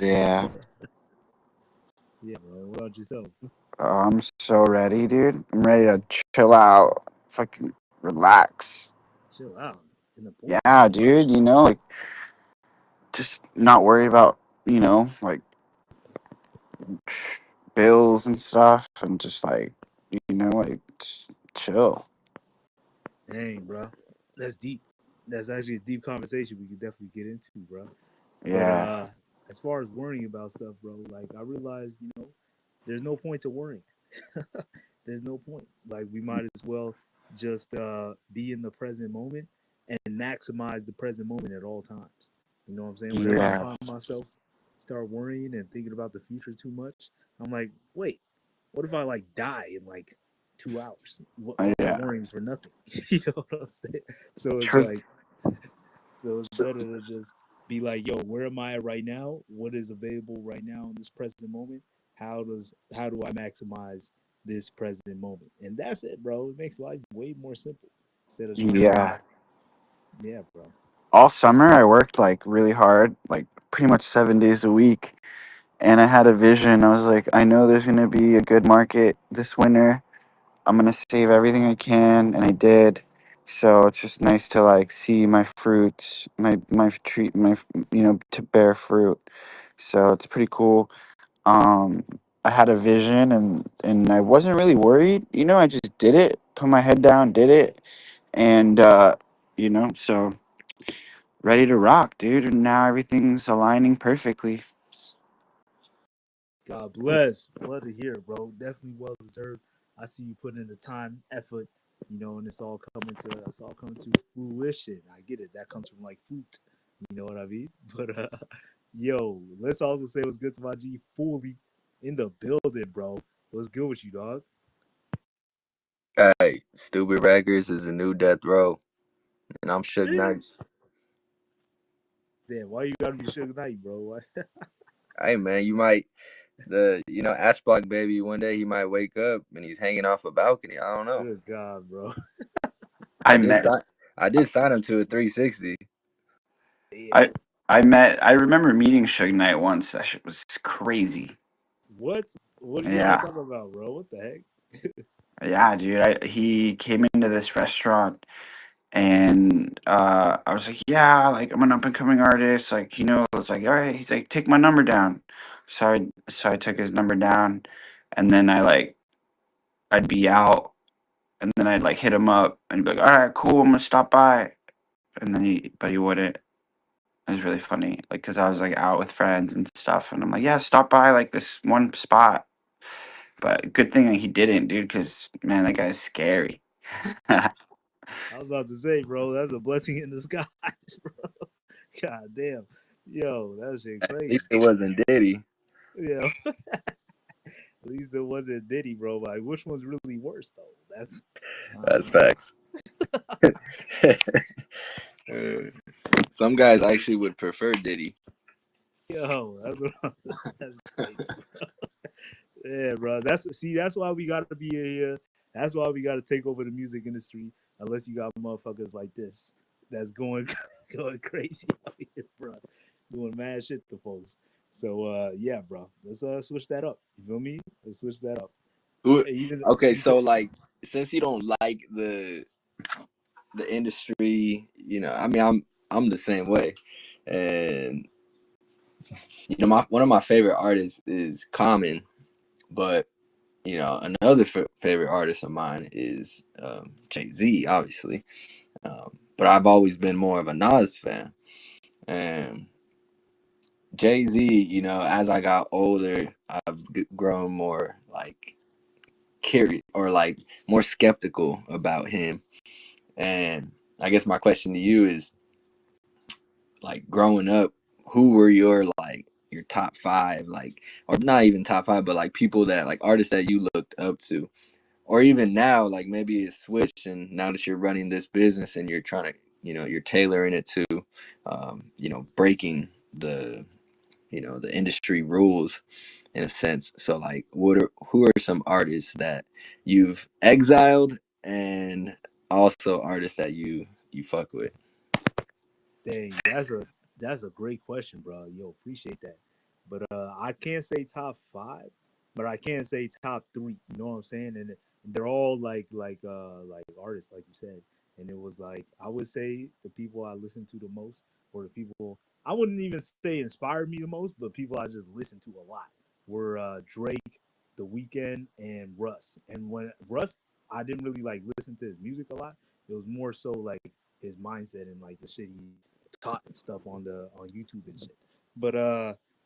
Yeah. Yeah, bro. What about yourself? Oh, I'm so ready, dude. I'm ready to chill out, fucking relax. Chill out in the pool. Yeah, dude. Like just not worry about like bills and stuff, and just like like just chill. Dang, bro. That's deep. That's actually a deep conversation we could definitely get into, bro. But Yeah. as far as worrying about stuff, bro, like I realized, there's no point to worrying. There's no point. Like we might as well just be in the present moment and maximize the present moment at all times. You know what I'm saying? Whenever I Yeah. find myself start worrying and thinking about the future too much, I'm like, wait, what if I like die in like 2 hours? I'm Yeah. worrying for nothing. You know what I'm saying? So it's Trust. like, so it's better to just be like, yo, where am I at right now? What is available right now in this present moment? How do I maximize this present moment? And that's it, bro. It makes life way more simple instead of trying to, Yeah. yeah, bro. All summer I worked like really hard, like pretty much 7 days a week, and I had a vision. I was like, I know there's gonna be a good market this winter. I'm gonna save everything I can, and I did. So it's just nice to like see my fruits, my tree, to bear fruit. So it's pretty cool. Um, I had a vision, and I wasn't really worried. I just did it, put my head down, did it, and so ready to rock, dude. And now everything's aligning perfectly. God bless. Love to hear it, bro. Definitely well deserved. I see you putting in the time, effort, and it's all coming to fruition. I get it. That comes from like fruit. You know what I mean? But yo, let's also say what's good to my G fully in the building, bro. What's good with you, dog? Hey, Stupid Records is a new death row, and I'm Suge Knight. Sheesh. Damn, why you gotta be Sugar Knight, bro? Why? Hey man, you might Ash Block baby. One day he might wake up and he's hanging off a balcony. I don't know. Good God, bro. I I did met, sign. I did sign him to a 360. Damn. I, I remember meeting Suge Knight once. That shit was crazy. What? What are y'all Yeah, talking about, bro? What the heck? yeah, dude. He came into this restaurant, and I was like, yeah, like I'm an up and coming artist. Like, it's like, all right. He's like, take my number down. So I took his number down, and then I'd be out, and then I'd like hit him up, and he'd be like, all right, cool, I'm gonna stop by, and then but he wouldn't. It was really funny, like, cause I was like out with friends and stuff, and I'm like, yeah, stop by like this one spot. But good thing that he didn't, dude, cause man, that guy's scary. I was about to say, bro, that's a blessing in disguise, bro. God damn. Yo, that shit At least crazy. it wasn't Diddy. Yo, at least it wasn't Diddy, bro. Like, which one's really worse, though? That's, I don't That's know. facts. Uh, Some guys actually would prefer Diddy. Yo, that's crazy. Yeah, bro. That's why we gotta be here. That's why we gotta take over the music industry. Unless you got motherfuckers like this that's going going crazy out here, bro, doing mad shit to folks. So yeah, bro. Let's switch that up. You feel me? Let's switch that up. Who? Even Okay, you said, so like, since you don't like the industry, I mean, I'm the same way, and my one of my favorite artists is Common, but another favorite artist of mine is Jay-Z, obviously. But I've always been more of a Nas fan, and Jay-Z, as I got older, I've grown more like curious or like more skeptical about him. And I guess my question to you is, like, growing up, who were your like your top five, like, or not even top five, but like people that like artists that you looked up to, or even now, like maybe it's switched, and now that you're running this business and you're trying to, you're tailoring it to, breaking the industry rules in a sense. So like, who are some artists that you've exiled, and also artists that you fuck with? dang, that's a great question, bro. Yo, appreciate that. But I can't say top five, but I can say top three. You know what I'm saying? And they're all like artists, like you said. And it was like I would say the people I listen to the most, or the people I wouldn't even say inspired me the most, but people I just listened to a lot were Drake, The Weeknd, and Russ. And when Russ, I didn't really like listen to his music a lot. It was more so like his mindset and like the shit he taught and stuff on YouTube and shit. But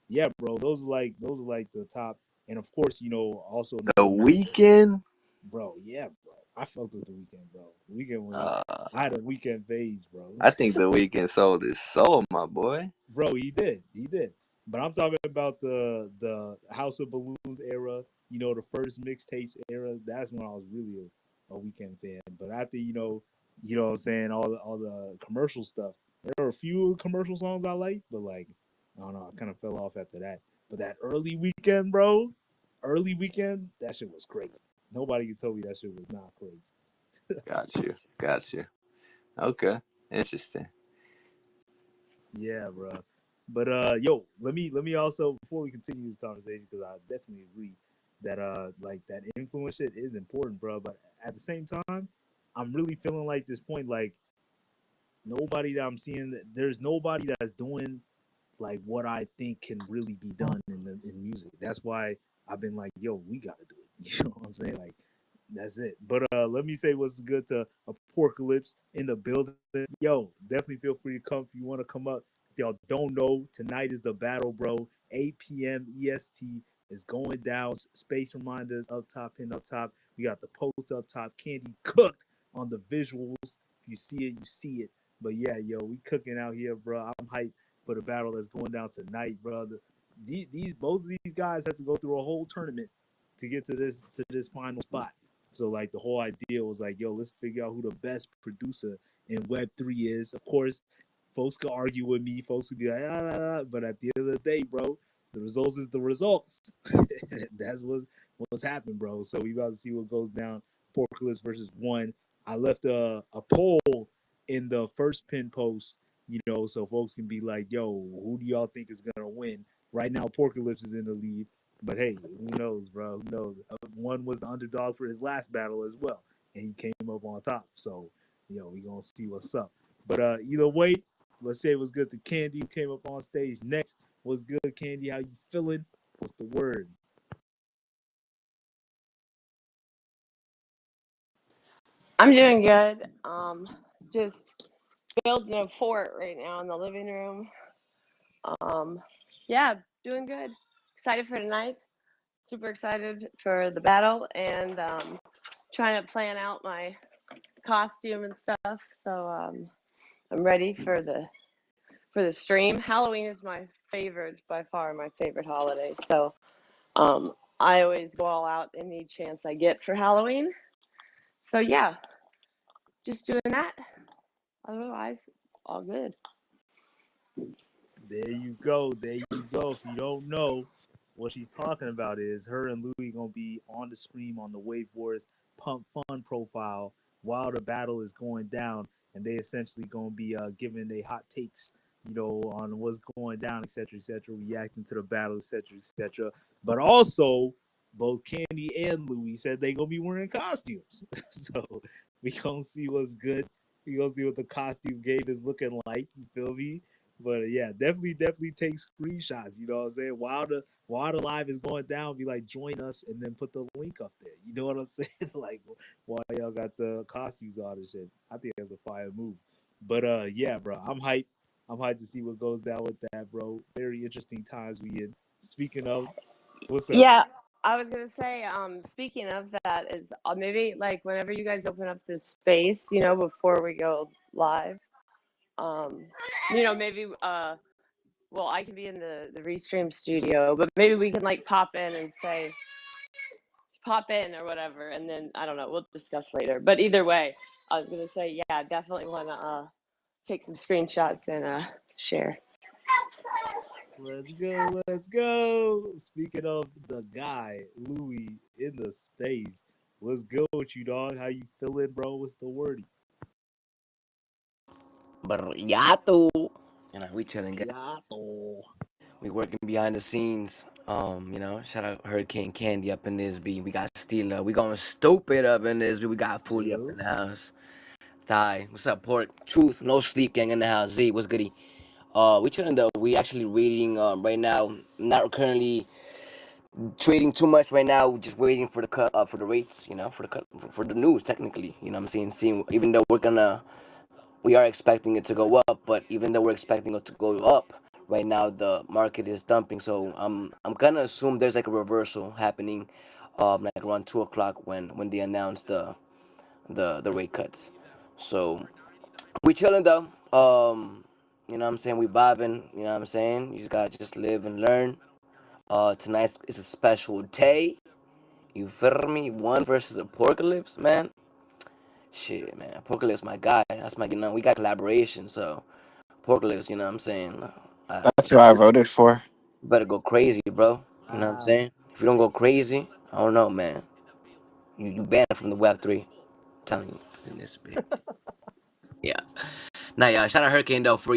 yeah, bro, those are like the top. And of course, also The another night, Weeknd. bro. Yeah, bro. I fucked with the weekend, bro. Weekend was Uh, I had a weekend phase, bro. I think the Weeknd sold his soul, my boy. Bro, he did. But I'm talking about the House of Balloons era. The first mixtapes era. That's when I was really a weekend fan. But after what I'm saying, all the commercial stuff. There were a few commercial songs I liked, but like I don't know, I kind of fell off after that. But that early weekend, bro, early weekend, that shit was crazy. Nobody can tell me that shit was not crazy. Got you. Got you. Okay. Interesting. Yeah, bro. But yo, let me also before we continue this conversation because I definitely agree that like that influence shit is important, bro. But at the same time, I'm really feeling like this point like nobody that I'm seeing there's nobody that's doing like what I think can really be done in music. That's why I've been like, yo, we gotta do it. You know what I'm saying? Like that's it. But let me say what's good to Apocalypse in the building. Yo, definitely feel free to come if you want to come up. If y'all don't know, tonight is the battle, bro. 8 p.m. EST is going down. Space reminders up top, pinned up top. We got the post up top. Candy cooked on the visuals. If you see it, you see it. But yeah, yo, we cooking out here, bro. I'm hyped for the battle that's going down tonight, bro. These both of these guys had to go through a whole tournament to get to this final spot. So like the whole idea was like, yo, let's figure out who the best producer in Web3 is. Of course, folks could argue with me. Folks would be like, but at the end of the day, bro, the results is the results. That's what's happened, bro. So we about to see what goes down. Porkless versus one. I left a poll in the first pin post, so folks can be like, yo, who do y'all think is gonna win? Right now, Porkalypse is in the lead. But hey, who knows, bro? Who knows? One was the underdog for his last battle as well, and he came up on top. So, we gonna see what's up. But either way, let's say it was good to Candy who came up on stage next. What's good, Candy? How you feeling? What's the word? I'm doing good. Just building a fort right now in the living room. Um, yeah, doing good. Excited for tonight. Super excited for the battle and trying to plan out my costume and stuff. So I'm ready for the stream. Halloween is my favorite, by far my favorite holiday. So I always go all out any chance I get for Halloween. So yeah, just doing that. Otherwise, all good. There you go. There you go. If you don't know, what she's talking about is her and Louis gonna be on the stream on the WaveWarZ Pump Fun profile while the battle is going down, and they essentially gonna be giving their hot takes, on what's going down, etc., reacting to the battle, etc. But also, both Candy and Louis said they gonna be wearing costumes, so we gonna see what's good. We gonna see what the costume game is looking like. You feel me? But yeah, definitely take screenshots. You know what I'm saying? While the live is going down, be like, join us, and then put the link up there. You know what I'm saying? Like, while y'all got the costumes on and shit. I think that's a fire move. But yeah, bro, I'm hyped. I'm hyped to see what goes down with that, bro. Very interesting times we in. Speaking of, what's up? Yeah, I was gonna say, speaking of that, is maybe like whenever you guys open up this space, before we go live, um, maybe well, I can be in the restream studio, but maybe we can like pop in and say pop in or whatever, and then I don't know, we'll discuss later. But either way, I was gonna say, yeah, definitely wanna take some screenshots and share. Let's go, let's go. Speaking of the guy, Louis in the space. What's good with you, dog? How you feeling, bro? What's the word? Beryatu. You know, we chilling, guys. Yato. We working behind the scenes. Shout out Hurricane Candy up in this beat. We got Steeler. We going stupid up in this beat. We got Fully up in the house. Thigh. What's up, Pork? Truth. No sleep gang in the house. Z. What's goody? We chilling though. We actually reading right now. Not currently trading too much right now. We're just waiting for the cut for the rates. For the cut for the news. Technically, what I'm saying. Seeing even though we are expecting it to go up, but even though we're expecting it to go up, right now the market is dumping. So I'm gonna assume there's like a reversal happening, like around 2 o'clock when they announce the rate cuts. So we chilling though. You know what I'm saying? We vibing. You know what I'm saying? You just gotta just live and learn. Tonight is a special day. You feel me? One versus Apocalypse, man. Shit, man. Apocalypse, my guy. That's my, we got collaboration. So Apocalypse, you know what I'm saying? That's who I voted for. Better go crazy, bro. You know what I'm Wow. saying? If you don't go crazy, I don't know, man. You banned from the Web3. I'm telling you, in this bit. Yeah. Now, yeah, shout out Hurricane though for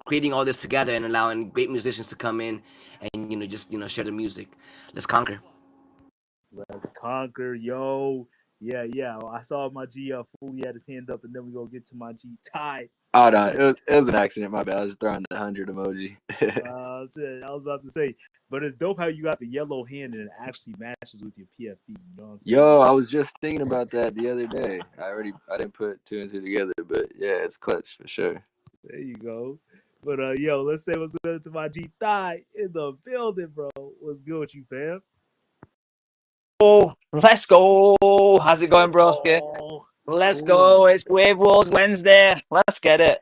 creating all this together and allowing great musicians to come in and just share the music. Let's conquer. Let's conquer, yo. Yeah, yeah. I saw my G fully had his hand up, and then we gonna get to my G Ty. Oh no, it was an accident. My bad. I was just throwing the 100 emoji. Shit, I was about to say, but it's dope how you got the yellow hand and it actually matches with your PFP. You know what I'm saying? Yo, I was just thinking about that the other day. I didn't put two and two together, but yeah, it's clutch for sure. There you go. But yo, let's say what's up to my G Thigh in the building, bro. What's good with you, fam? Oh, let's go. How's it going, Let's broski? go. Let's Cool. go. It's WaveWarZ Wednesday. Let's get it.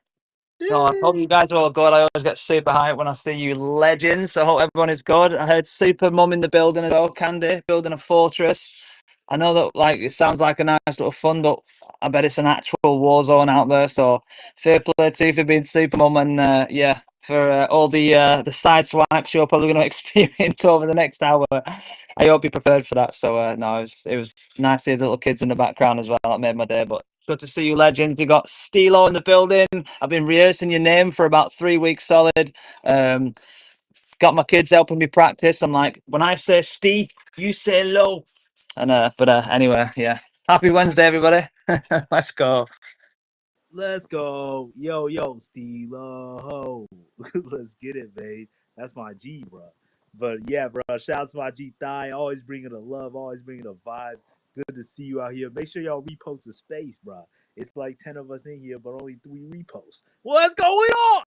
No, I hope you guys are all good. I always get super hyped when I see you legends. So I hope everyone is good. I heard Super Mum in the building as well, Candy, building a fortress. I know that it sounds like a nice little fun, but I bet it's an actual war zone out there. So fair play to you for being Super Mum and yeah, for all the side swipes you're probably going to experience over the next hour. I hope you're prepared for that. So no, it was nice to see the little kids in the background as well. That made my day. But good to see you, legends. We got Stilo in the building. I've been rehearsing your name for about 3 weeks solid. Got my kids helping me practice. I'm like, when I say Steve, you say low. And anyway, yeah. Happy Wednesday, everybody. Let's go. Let's go. Yo, Steve. Let's get it, babe. That's my G, bro. But yeah, bro. Shout out to my G Thigh. Always bringing the love, always bringing the vibes. Good to see you out here. Make sure y'all repost the space, bro. It's like 10 of us in here, but only 3 reposts. What's going on?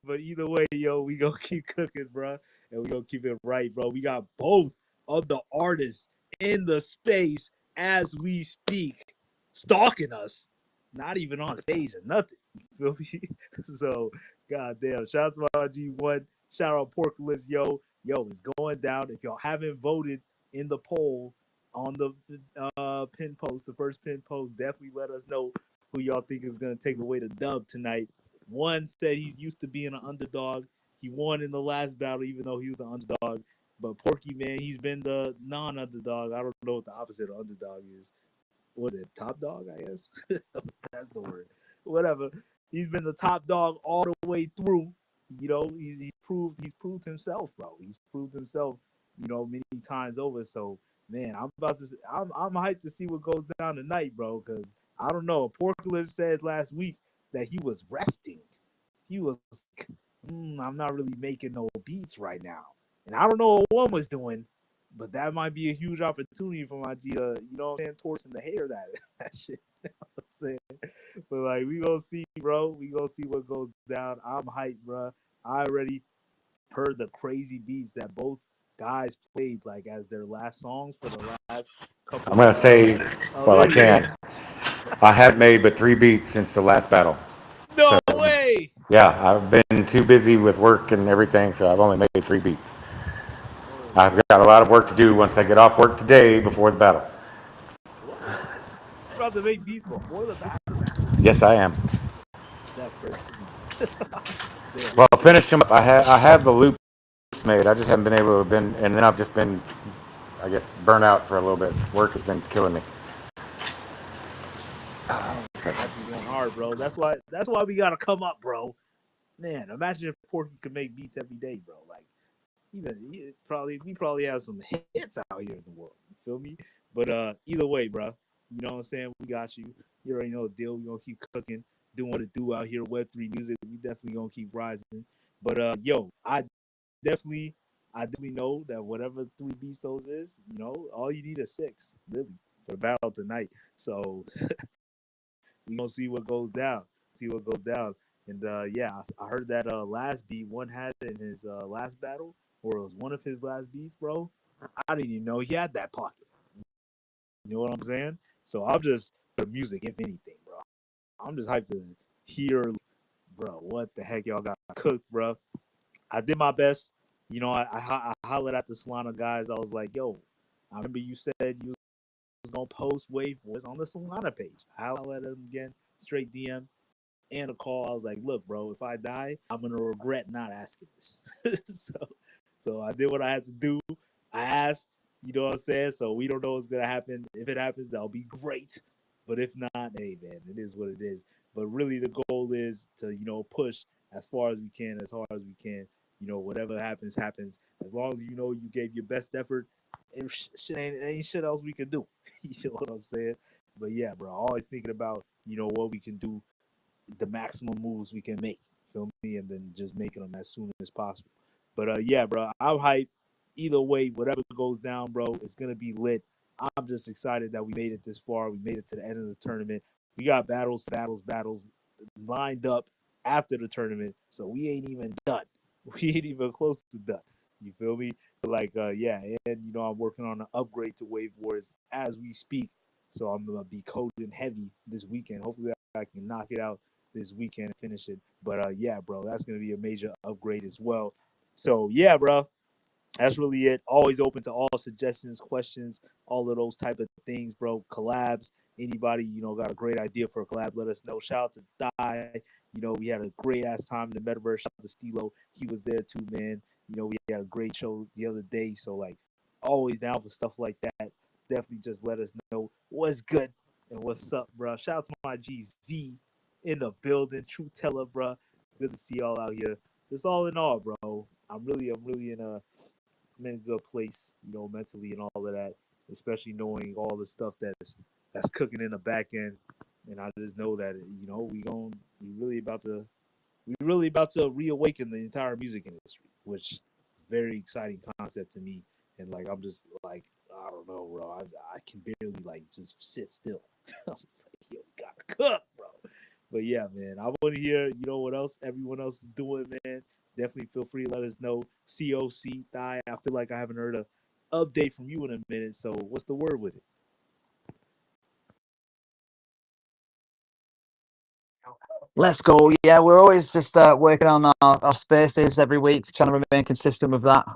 But either way, yo, we gonna keep cooking, bro, and we gonna keep it right, bro. We got both of the artists in the space as we speak, stalking us. Not even on stage or nothing. You feel me? So, goddamn. Shout out to my G1. Shout out Pork Lips, yo. Yo, it's going down. If y'all haven't voted in the poll on the pin post, the first pin post, definitely let us know who y'all think is gonna take away the dub tonight. One said he's used to being an underdog. He won in the last battle, even though he was the underdog. But Porky, man, he's been the non-underdog. I don't know what the opposite of underdog is. What is it? Top dog, I guess. That's the word. Whatever. He's been the top dog all the way through. You know, he's proved himself, bro. He's proved himself, many times over. So, man, I'm hyped to see what goes down tonight, bro. Because I don't know. Porkliff said last week that he was resting. He was, I'm not really making no beats right now, and I don't know what one was doing, but that might be a huge opportunity for my G. What I'm saying, torching the hair that shit. You know what I'm saying? But like, we gonna see, bro. We gonna see what goes down. I'm hyped, bro. I already heard the crazy beats that both guys played like as their last songs for the last I'm couple going to of say, well, there I you go. can't. I have made but 3 beats since the last battle. No So, way. yeah, I've been too busy with work and everything, so I've only made 3 beats. Oh I've got a lot of work to do once I get off work today before the battle. what? You about to make beats before the battle? Yes, I am. That's crazy. Damn. Well, I'll finish them up. I have the loops made. I just haven't been able to and then I've just been, I guess, burnt out for a little bit. Work has been killing me. Dang, that's going hard, bro. That's why we gotta come up, bro. Man, imagine if Porky could make beats every day, bro. Like, we probably have some hits out here in the world. You feel me? But either way, bro, you know what I'm saying? We got you. You already know the deal. We gonna keep cooking, doing what it do out here. Web3 music. We definitely gonna keep rising. But yo, definitely, I definitely know that whatever 3 beats is, all you need is 6, really, for the battle tonight. So we gonna see what goes down. See what goes down. And yeah, I heard that last beat one had in his last battle, or it was one of his last beats, bro. I didn't even know he had that pocket. You know what I'm saying? So I'm just for music, if anything, bro. I'm just hyped to hear, bro. What the heck y'all got cooked, bro? I did my best. I hollered at the Solana guys. I was like, yo, I remember you said you was gonna post WaveWarZ on the Solana page. I hollered at him again, straight DM and a call. I was like, look, bro, if I die, I'm gonna regret not asking this. so I did what I had to do. I asked, you know what I'm saying? So we don't know what's gonna happen. If it happens, that'll be great. But if not, hey man, it is what it is. But really the goal is to, push as far as we can, as hard as we can. Whatever happens, happens. As long as you gave your best effort, and shit ain't shit else we can do. You know what I'm saying? But yeah, bro, always thinking about, what we can do, the maximum moves we can make. Feel me? And then just making them as soon as possible. But yeah, bro, I'm hyped. Either way, whatever goes down, bro, it's gonna be lit. I'm just excited that we made it this far. We made it to the end of the tournament. We got battles lined up after the tournament, so we ain't even done. We ain't even close to done. You feel me? Like, yeah, and I'm working on an upgrade to WaveWarZ as we speak. So I'm gonna be coding heavy this weekend. Hopefully, I can knock it out this weekend and finish it. But yeah, bro, that's gonna be a major upgrade as well. So yeah, bro, that's really it. Always open to all suggestions, questions, all of those type of things, bro. Collabs. Anybody, got a great idea for a collab, let us know. Shout out to Thai. We had a great ass time in the metaverse. Shout out to Stilo. He was there too, man. We had a great show the other day. So like always down for stuff like that. Definitely just let us know what's good and what's up, bro. Shout out to my GZ in the building. True teller, bro. Good to see y'all out here. Just all in all, bro. I'm really I'm in a good place, mentally and all of that, especially knowing all the stuff that's cooking in the back end. And I just know that, we really about to reawaken the entire music industry, which is a very exciting concept to me. And like I'm just like, I don't know, bro. I can barely like just sit still. I'm just like, yo, gotta cook, bro. But yeah, man, I want to hear, what else everyone else is doing, man. Definitely feel free to let us know. COC Thigh. I feel like I haven't heard a update from you in a minute. So what's the word with it? Let's go. Yeah, we're always just working on our spaces every week, trying to remain consistent with that.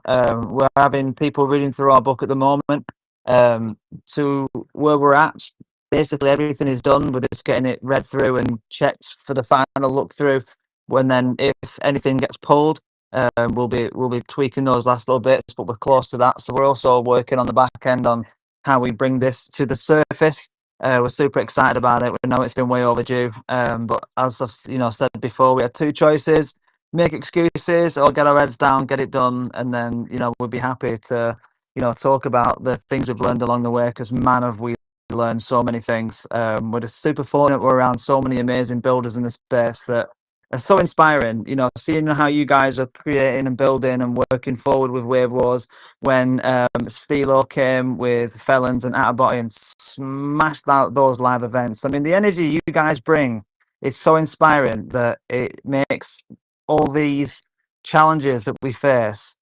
We're having people reading through our book at the moment. To where we're at, basically everything is done. We're just getting it read through and checked for the final look through. When then, if anything gets pulled, we'll be tweaking those last little bits, but we're close to that. So we're also working on the back end on how we bring this to the surface. We're super excited about it. We know it's been way overdue. But as I've said before, we had 2 choices: make excuses or get our heads down, get it done, and then we'd be happy to talk about the things we've learned along the way. Because man, have we learned so many things. We're just super fortunate we're around so many amazing builders in this space that are so inspiring. Seeing how you guys are creating and building and working forward with WaveWarZ. When Stilo came with Felons and Atabot and smashed out those live events. I mean, the energy you guys bring is so inspiring that it makes all these challenges that we face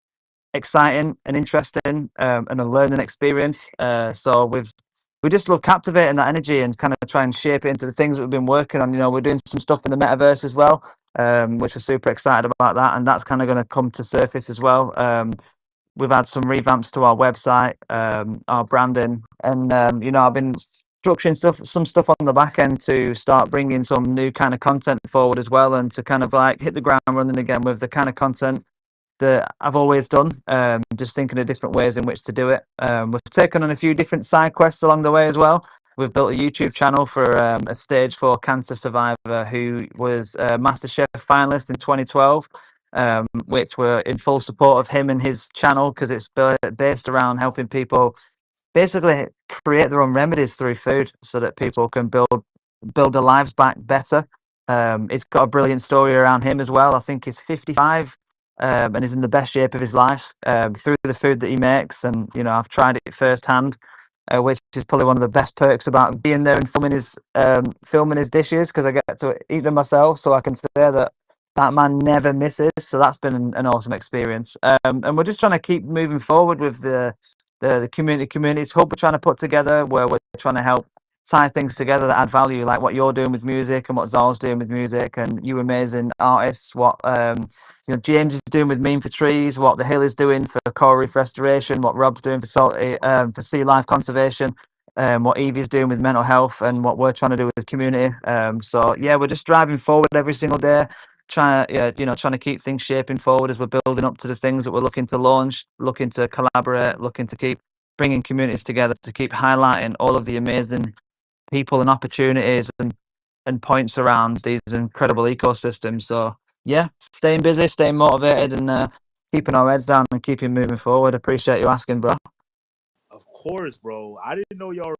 exciting and interesting, and a learning experience. So we just love captivating that energy and kind of try and shape it into the things that we've been working on. We're doing some stuff in the metaverse as well, which we're super excited about that, and that's kind of going to come to surface as well. We've had some revamps to our website, our branding, and I've been structuring some stuff on the back end to start bringing some new kind of content forward as well, and to kind of like hit the ground running again with the kind of content that I've always done. Just thinking of different ways in which to do it. We've taken on a few different side quests along the way as well. We've built a YouTube channel for a stage 4 cancer survivor who was a MasterChef finalist in 2012, which we're in full support of him and his channel because it's based around helping people basically create their own remedies through food so that people can build their lives back better. It's got a brilliant story around him as well. I think he's 55 and is in the best shape of his life through the food that he makes. And, you know, I've tried it firsthand, which is probably one of the best perks about being there and filming his dishes, because I get to eat them myself, so I can say that man never misses. So that's been an awesome experience. And we're just trying to keep moving forward with the communities hub we're trying to put together, where we're trying to help tie things together that add value, like what you're doing with music and what Zal's doing with music, and you amazing artists, what James is doing with Meme for Trees, what The Hill is doing for coral reef restoration, what Rob's doing for sea life conservation, what Evie's doing with mental health, and what we're trying to do with the community. So yeah, we're just driving forward every single day, trying to keep things shaping forward as we're building up to the things that we're looking to launch, looking to collaborate, looking to keep bringing communities together, to keep highlighting all of the amazing people and opportunities and points around these incredible ecosystems. So yeah, staying busy, staying motivated, and keeping our heads down and keeping moving forward. Appreciate you asking, bro. Of course, bro. I didn't know y'all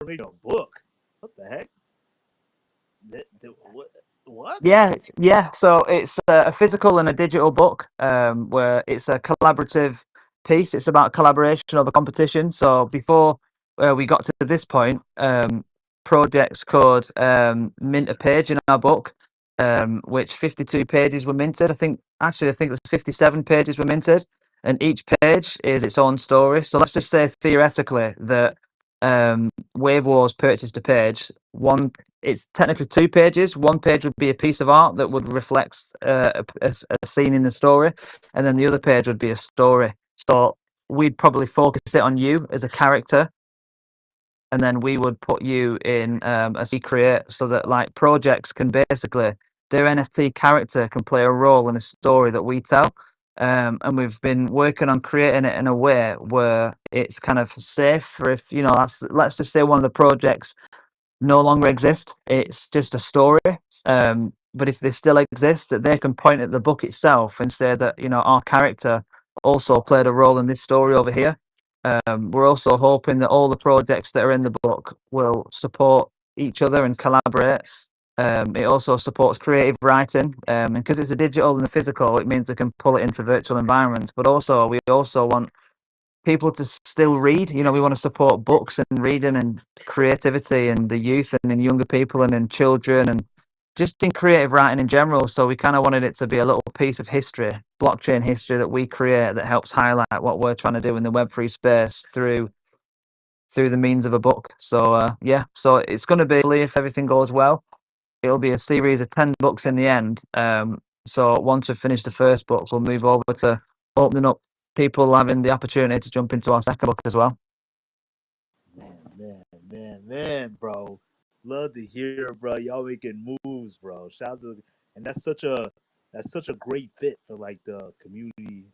were making a book. What the heck? What? Yeah. So it's a physical and a digital book, where it's a collaborative piece. It's about collaboration over competition. So before we got to this point, projects could mint a page in our book, which 52 pages were minted. I think it was 57 pages were minted, and each page is its own story. So let's just say theoretically that WaveWarZ purchased a page. It's technically 2 pages. One page would be a piece of art that would reflect a scene in the story, and then the other page would be a story. So we'd probably focus it on you as a character, and then we would put you in as we create, so that like projects can basically, their NFT character can play a role in a story that we tell. And we've been working on creating it in a way where it's kind of safe for, if let's just say one of the projects no longer exist, it's just a story. But if they still exist, that they can point at the book itself and say that our character also played a role in this story over here. We're also hoping that all the projects that are in the book will support each other and collaborate. It also supports creative writing, and because it's a digital and a physical, it means they can pull it into virtual environments. But also, we also want people to still read. We want to support books and reading and creativity and the youth and in younger people and in children and just in creative writing in general. So we kind of wanted it to be a little piece of history, blockchain history that we create that helps highlight what we're trying to do in the Web3 space through the means of a book. So so it's going to be, if everything goes well, it'll be a series of 10 books in the end. So once we've finished the first book, we'll move over to opening up people having the opportunity to jump into our second book as well. Man, bro. Love to hear, bro. Y'all making moves, bro. Shout out to, and that's such a great fit for like the community,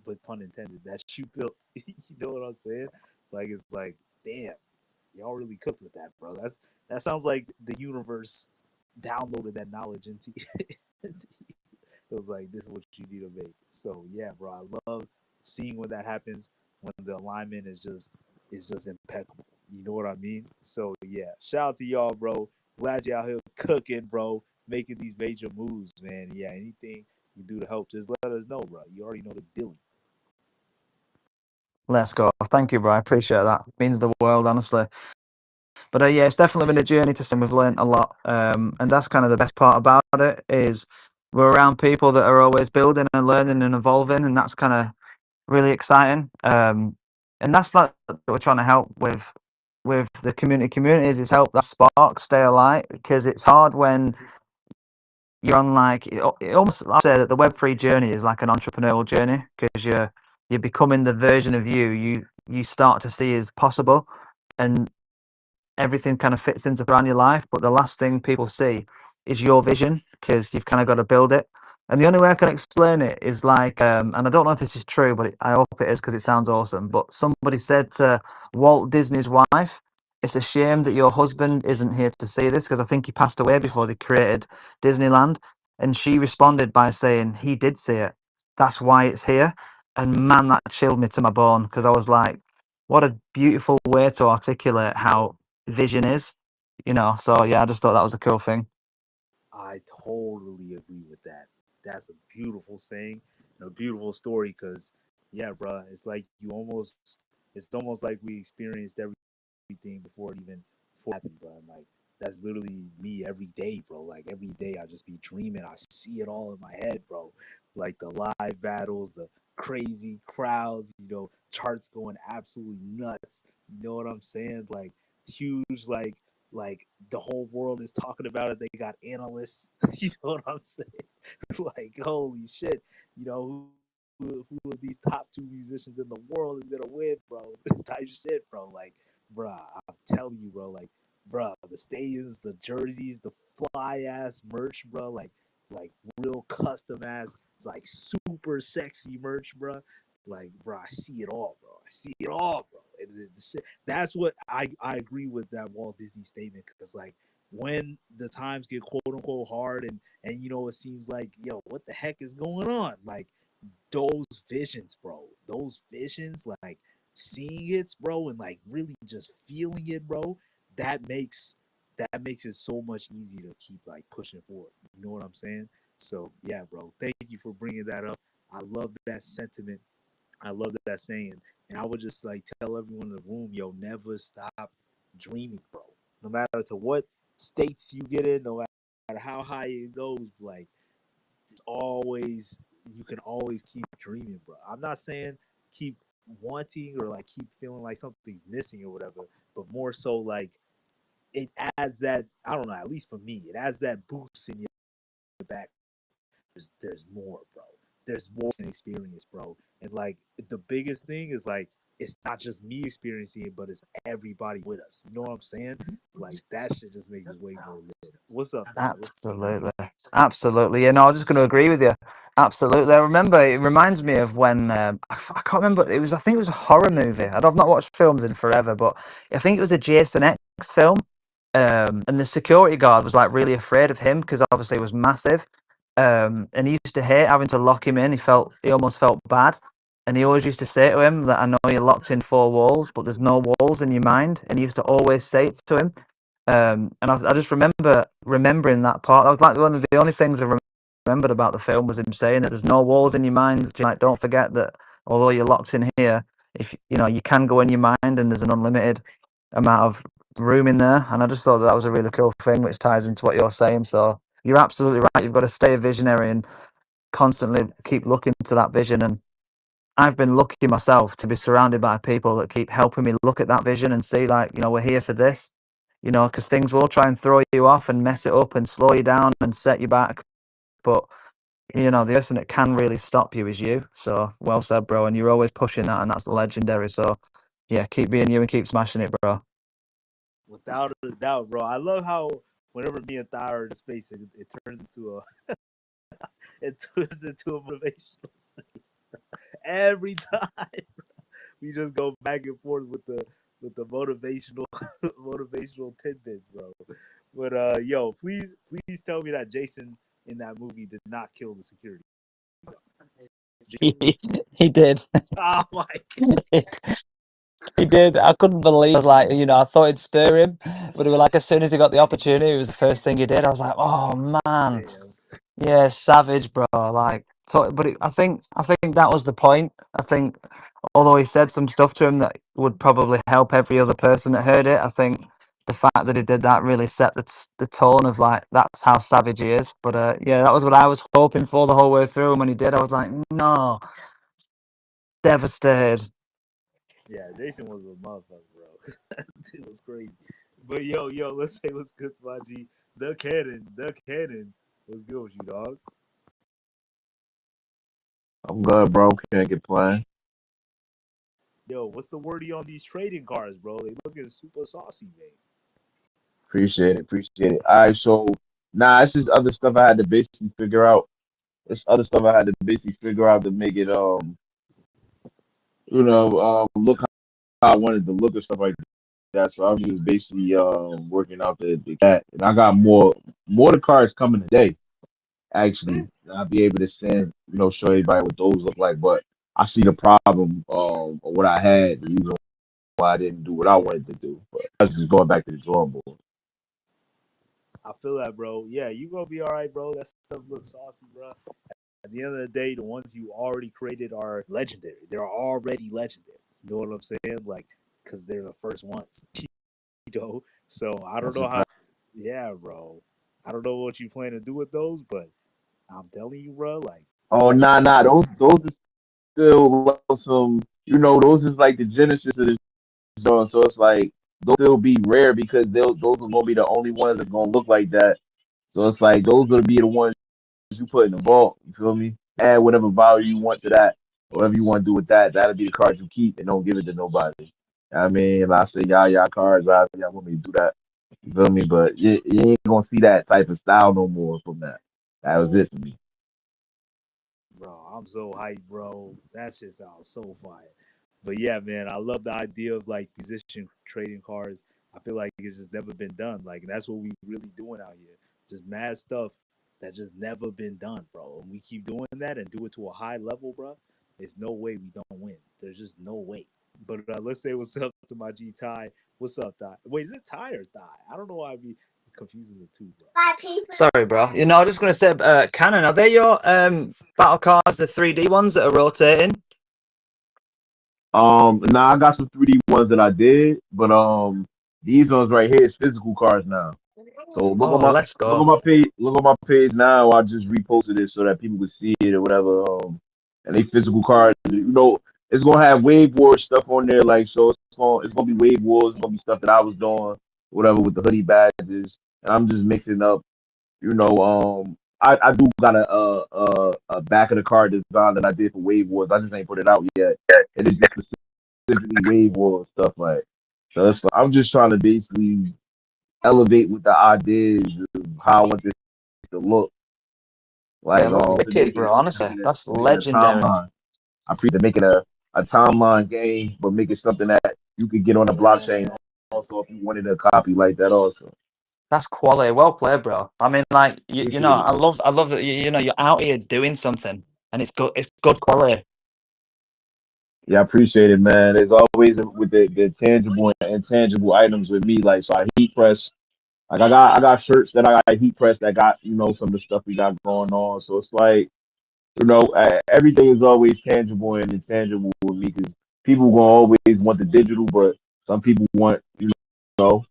with pun intended, that you built. You know what I'm saying? Like, it's like, damn, y'all really cooked with that, bro. That sounds like the universe downloaded that knowledge into you. It was like, this is what you need to make. So yeah, bro, I love seeing when that happens, when the alignment is just impeccable. You know what I mean? So yeah, shout out to y'all, bro. Glad you out here cooking, bro, making these major moves, man. Yeah, anything you do to help, just let us know, bro. You already know the deal. Let's go. Thank you, bro. I appreciate that. It means the world, honestly. But yeah, it's definitely been a journey to see. We've learned a lot, and that's kind of the best part about it, is we're around people that are always building and learning and evolving, and that's kind of really exciting. And that's like what we're trying to help with the communities, is help that spark stay alight, because it's hard when you're on it almost, I say that the Web3 journey is like an entrepreneurial journey, because you're becoming the version of you start to see as possible, and everything kind of fits into around your life. But the last thing people see is your vision, because you've kind of got to build it. And the only way I can explain it is like, and I don't know if this is true, but I hope it is, because it sounds awesome. But somebody said to Walt Disney's wife, it's a shame that your husband isn't here to see this because I think he passed away before they created Disneyland. And she responded by saying he did see it. That's why it's here. And man, that chilled me to my bone because I was like, what a beautiful way to articulate how vision is, you know. So yeah, I just thought that was a cool thing. I totally agree with that. That's a beautiful saying and a beautiful story. Cause yeah, bro, it's like it's almost like we experienced everything before it happened, bro. And like that's literally me every day, bro. Like every day I just be dreaming. I see it all in my head, bro. Like the live battles, the crazy crowds, charts going absolutely nuts. You know what I'm saying? Like huge, like the whole world is talking about it. They got analysts. You know what I'm saying? Like holy shit. Who of these top two musicians in the world is gonna win, bro? Type shit, bro. Like, bruh, I'm telling you, bro. Like, bruh, the stadiums, the jerseys, the fly ass merch, bro. Like real custom ass, like super sexy merch, bro. Like, bro, I see it all, bro. I see it all, bro. That's what I agree with that Walt Disney statement because like when the times get quote unquote hard and it seems like what the heck is going on, like those visions, bro, those visions, like seeing it, bro, and like really just feeling it, bro, that makes it so much easier to keep like pushing forward. You know what I'm saying? So yeah, bro, thank you for bringing that up. I love that sentiment. I love that saying. And I would just like tell everyone in the room, yo, never stop dreaming, bro. No matter to what states you get in, no matter how high it goes, like always you can always keep dreaming, bro. I'm not saying keep wanting or like keep feeling like something's missing or whatever, but more so like it adds that, I don't know, at least for me, it adds that boost in your back. There's more, bro. There's more than experience, bro. And like the biggest thing is like it's not just me experiencing it, but it's everybody with us. You know what I'm saying? Like that shit just makes it way more lit. What's up, Thigh? Absolutely. Absolutely. Yeah, no, I was just going to agree with you. Absolutely. I remember it reminds me of when I can't remember. I think it was a horror movie. I've not watched films in forever, but I think it was a Jason X film. And the security guard was like really afraid of him because obviously it was massive. And he used to hate having to lock him in. He almost felt bad. And he always used to say to him that I know you're locked in four walls, but there's no walls in your mind. And he used to always say it to him. And I just remembering that part. That was like one of the only things I remembered about the film was him saying that there's no walls in your mind. Like, don't forget that although you're locked in here, if you can go in your mind and there's an unlimited amount of room in there. And I just thought that was a really cool thing, which ties into what you're saying. So you're absolutely right. You've got to stay a visionary and constantly keep looking to that vision. And I've been lucky myself to be surrounded by people that keep helping me look at that vision and see, like, we're here for this, because things will try and throw you off and mess it up and slow you down and set you back. But, the person that can really stop you is you. So well said, bro. And you're always pushing that, and that's legendary. So yeah, keep being you and keep smashing it, bro. Without a doubt, bro. I love how whenever me and Thigh are in space, it turns into a it turns into a motivational space. Every time we just go back and forth with the motivational motivational tidbits, bro. But yo, please tell me that Jason in that movie did not kill the security. He did. Oh my He did. I couldn't believe. I was like, I thought it'd spur him, but it was like as soon as he got the opportunity, it was the first thing he did. I was like, oh man, damn. yeah, savage, bro. Like, I think that was the point. I think, although he said some stuff to him that would probably help every other person that heard it, I think the fact that he did that really set the tone of like that's how savage he is. But yeah, that was what I was hoping for the whole way through. And when he did, I was like, no, devastated. Yeah, Jason was a motherfucker, bro. It was crazy. But yo, let's say what's good to my G. The Cannon. What's good with you, dog? I'm good, bro. Can't get playing. Yo, what's the wordy on these trading cards, bro? They looking super saucy, man. Appreciate it. Appreciate it. All right, so nah, it's just other stuff I had to basically figure out. It's other stuff I had to basically figure out to make it look how I wanted to look and stuff like that. that. So I'm just basically working out the cat, and I got more of the cards coming today. Actually, I'll be able to send, show everybody what those look like. But I see the problem of what I had, the reason why I didn't do what I wanted to do. But I was just going back to the drawing board. I feel that, bro. Yeah, you gonna be all right, bro. That stuff looks saucy, bro. At the end of the day, the ones you already created are legendary. They're already legendary. You know what I'm saying? Like, because they're the first ones. So I don't That's a know how. fact. Yeah, bro. I don't know what you plan to do with those, but I'm telling you, bro. Like, Oh, nah. Those are still like some, those is like the genesis of this joint. So it's like those still be rare because those are gonna be the only ones that's gonna look like that. So it's like those gonna be the ones you put in the vault. You feel me? Add whatever value you want to that, whatever you want to do with that. That'll be the cards you keep and don't give it to nobody. I mean, like I say y'all cards, y'all want me to do that. You feel me? But you ain't gonna see that type of style no more from that. That was it for me. bro, I'm so hyped, bro. That shit sounds so fire. But yeah, man, I love the idea of like musician trading cards. I feel like it's just never been done. Like that's what we really doing out here. Just mad stuff that just never been done, bro. And we keep doing that and do it to a high level, bro. There's no way we don't win. There's just no way. But let's say what's up to my G Ty. What's up, Ty? Wait, is it Ty or Thigh? I don't know why I be confusing the two, bro. Sorry, bro. You know, I was just going to say, Canon, are they your battle cards, the 3D ones that are rotating? Now I got some 3D ones that I did, but these ones right here is physical cards now. So Oh, let's look on go. my page, look on my page now. I just reposted it so that people could see it or whatever. And they physical cards, it's gonna have WaveWarZ stuff on there, like so. It's gonna be WaveWarZ, it's gonna be stuff that I was doing, whatever with the hoodie badges, and I'm just mixing up. I do got a back of the card design that I did for WaveWarZ. I just ain't put it out yet. It is just specifically WaveWarZ stuff like. So I'm just trying to basically elevate with the ideas of how I want this to look Yeah, like looks to wicked, make it bro. Honestly, that's to make it a legendary. timeline. I pre to make it a timeline game, but make it something that you could get on the blockchain also Yes. if you wanted a copy like that also. That's quality. Well played, bro. I mean, like, you know, Appreciate it. I love that, you know, you're out here doing something and it's good quality. Yeah, I appreciate it, man. There's always with the tangible and intangible items with me. Like so I heat press. Like I got shirts that I got heat press that got, some of the stuff we got going on. So it's like everything is always tangible and intangible with me because people gonna always want the digital, but some people want know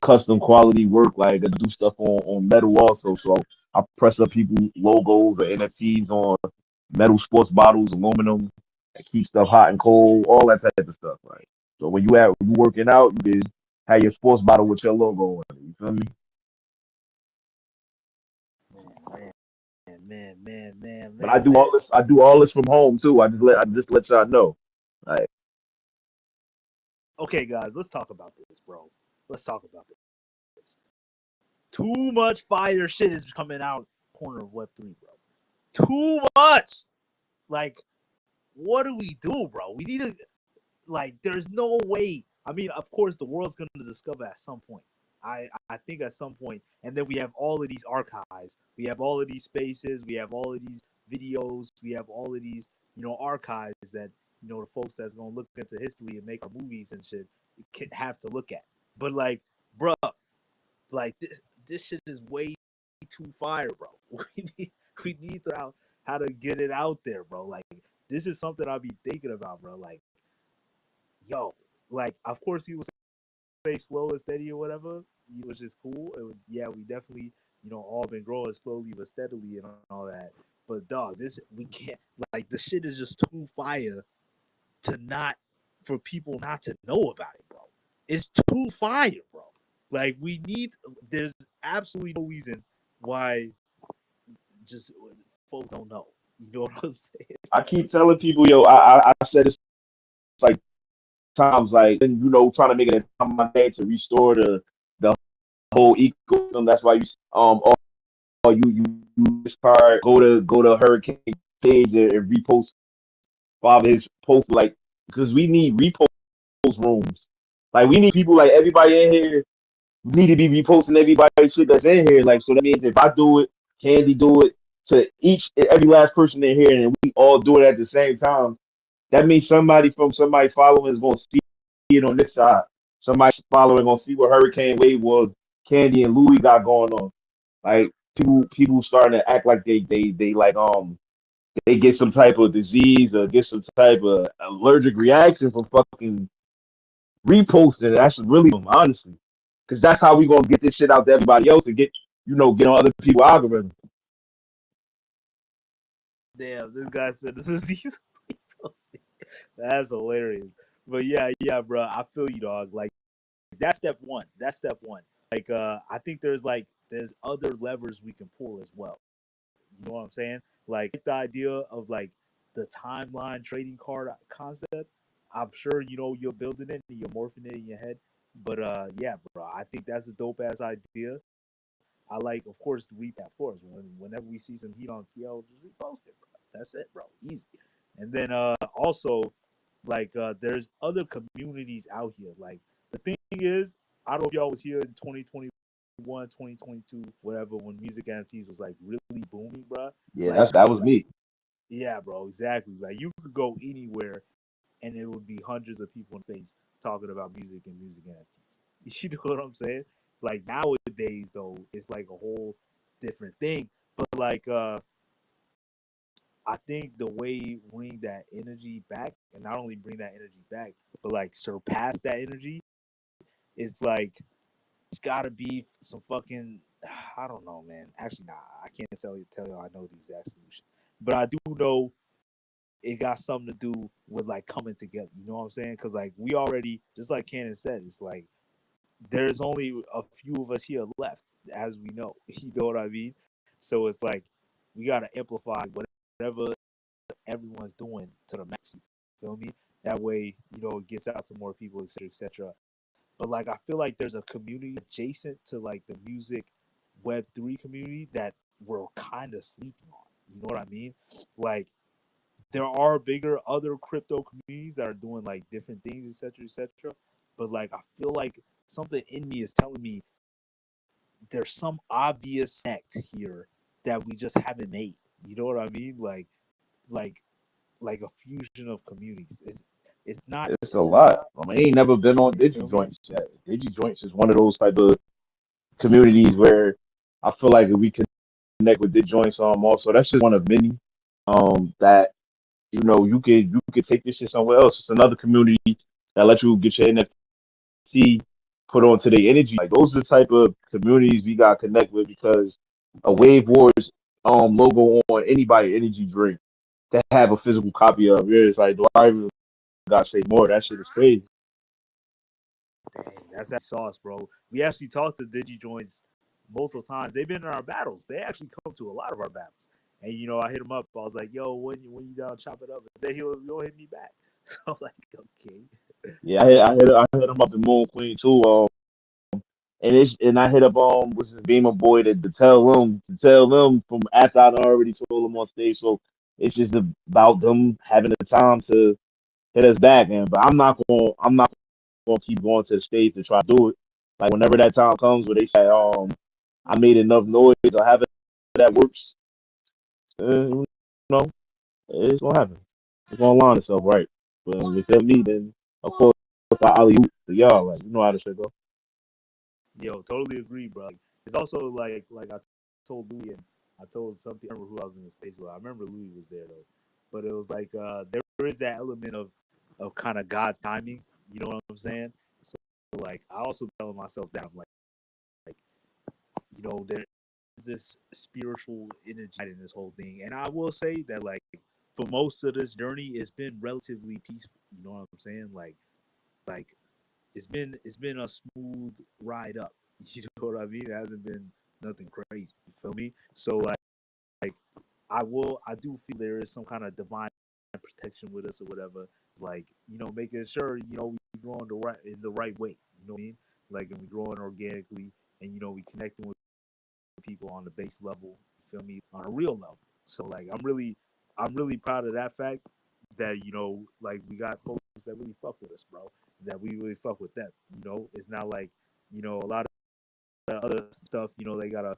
custom quality work. Like I do stuff on metal also. So I press up people logos or NFTs on metal sports bottles, aluminum, and keep stuff hot and cold, all that type of stuff. Right. So when you working out, you can have your sports bottle with your logo on it. You feel me? Man, But I man, do man. all this. I do all this from home too. I just let y'all know. Like, Okay, guys, let's talk about this, bro. Let's talk about this. Too much fire shit is coming out corner of Web3, bro. Too much. Like, what do we do, bro? We need to like. There's no way. I mean, of course, the world's gonna discover at some point. I think at some point, and then we have all of these archives. We have all of these spaces. We have all of these videos. We have all of these archives that the folks that's gonna look into history and make our movies and shit can have to look at. But like, bruh, like this shit is way too fire, bro. We need to how to get it out there, bro. Like this is something I'll be thinking about, bro. Like, yo, like of course people say slow and steady or whatever, which is cool. Yeah, we definitely all been growing slowly but steadily and all that. But dog, this we can't like the shit is just too fire to not for people not to know about it, bro. It's too fire, bro. Like we need. There's absolutely no reason why just folks don't know. You know what I'm saying? I keep telling people, yo, I said it's like times, like, and trying to make it a time my day to restore the whole ecosystem. That's why you this card go to Hurricane page and repost Bob his post like because we need repost rooms Like we need people like everybody in here need to be reposting everybody's shit that's in here. Like so that means if I do it, Candy do it to each and every last person in here, and we all do it at the same time. That means somebody from somebody following is gonna see it on this side. Somebody following gonna see what Hurricane Wave was, Candy and Louis got going on. Like people starting to act like they like they get some type of disease or get some type of allergic reaction from fucking reposting it. That's really honestly, because that's how we gonna get this shit out to everybody else and get get on other people's algorithm. Damn, this guy said this is easy. That's hilarious. But yeah, bro. I feel you, dog. Like that's step one. That's step one. Like I think there's other levers we can pull as well. You know what I'm saying? Like the idea of like the timeline trading card concept. I'm sure you're building it and you're morphing it in your head. But yeah, bro. I think that's a dope ass idea. I like, of course, the replay. Of course, whenever we see some heat on TL, just repost it, bro. That's it, bro. Easy. And then also, like, there's other communities out here. Like, the thing is, I don't know if y'all was here in 2021, 2022, whatever, when music NFTs was like really booming, bro. Yeah, Like, that was me. yeah, bro, exactly. Like, you could go anywhere and it would be hundreds of people in space talking about music and music NFTs. You know what I'm saying? Like nowadays, though, it's like a whole different thing. But like, I think the way we bring that energy back, and not only bring that energy back, but like surpass that energy, is like it's got to be some fucking. I don't know, man. Actually, nah, I can't tell you I know the exact solution, but I do know it got something to do with like coming together. You know what I'm saying? Because like we already, just like Cannon said, it's like there's only a few of us here left, as we know. You know what I mean? So it's like we gotta amplify whatever everyone's doing to the max. You feel me? That way, it gets out to more people, etc., etc. But like I feel like there's a community adjacent to like the music Web3 community that we're kind of sleeping on. You know what I mean? Like there are bigger other crypto communities that are doing like different things, etc., etc. But like I feel like something in me is telling me there's some obvious connect here that we just haven't made. You know what I mean? Like like a fusion of communities. It's not It's a this. lot. I mean, I ain't never been on You feel Digi me? Joints yet. Digi Joints is one of those type of communities where I feel like we connect with Digi Joints also. That's just one of many that you could take this shit somewhere else. It's another community that lets you get your NFT put onto their energy. Like those are the type of communities we got to connect with because a WaveWarZ logo on anybody energy drink that have a physical copy of it. It's like, do I even gotta say more? That shit is crazy. Dang, that's that sauce, bro. We actually talked to DigiJoints multiple times. They've been in our battles. They actually come to a lot of our battles. And I hit him up. I was like, "Yo, when you down, chop it up." And then he'll hit me back. So I'm like, okay, Yeah, I hit him up in Moon Queen too. And I hit up what's his Beamer boy to tell them from after I already told them on stage. So it's just about them having the time to hit us back, man. But I'm not gonna keep going to the stage to try to do it. Like whenever that time comes where they say I made enough noise or have it that works, you know, it's gonna happen. It's gonna line itself right. But if it me, then of course I alley oop to y'all. Like you know how to shit go. yo, totally agree, bro. It's also like I told Louis and I told some people. I remember who I was in the space with. I remember Louis was there though, but it was like there is that element of kind of God's timing. You know what I'm saying? So like I also telling myself that I'm like there is this spiritual energy in this whole thing, and I will say that like for most of this journey, it's been relatively peaceful. You know what I'm saying? Like it's been a smooth ride up. You know what I mean? It hasn't been nothing crazy. You feel me? So like I do feel there is some kind of divine protection with us or whatever. Like making sure we growing the right way. You know what I mean? Like and we growing organically, and we connecting with people on the base level. You feel me? On a real level. So like I'm really proud of that fact that like we got folks that really fuck with us, bro. that we really fuck with them. It's not like, a lot of other stuff, they gotta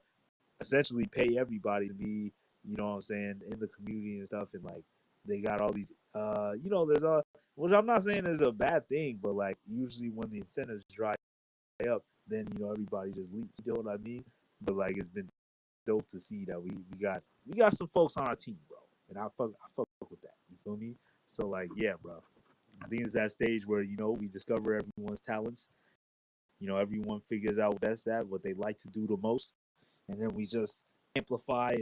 essentially pay everybody to be, what I'm saying, in the community and stuff, and like they got all these, there's which I'm not saying is a bad thing, but like usually when the incentives dry up, then everybody just leaves. You know what I mean? But like it's been dope to see that we got some folks on our team, bro, and I fuck with that. You feel me? So like, yeah, bro. I think it's that stage where we discover everyone's talents. Everyone figures out best at what they like to do the most, and then we just amplify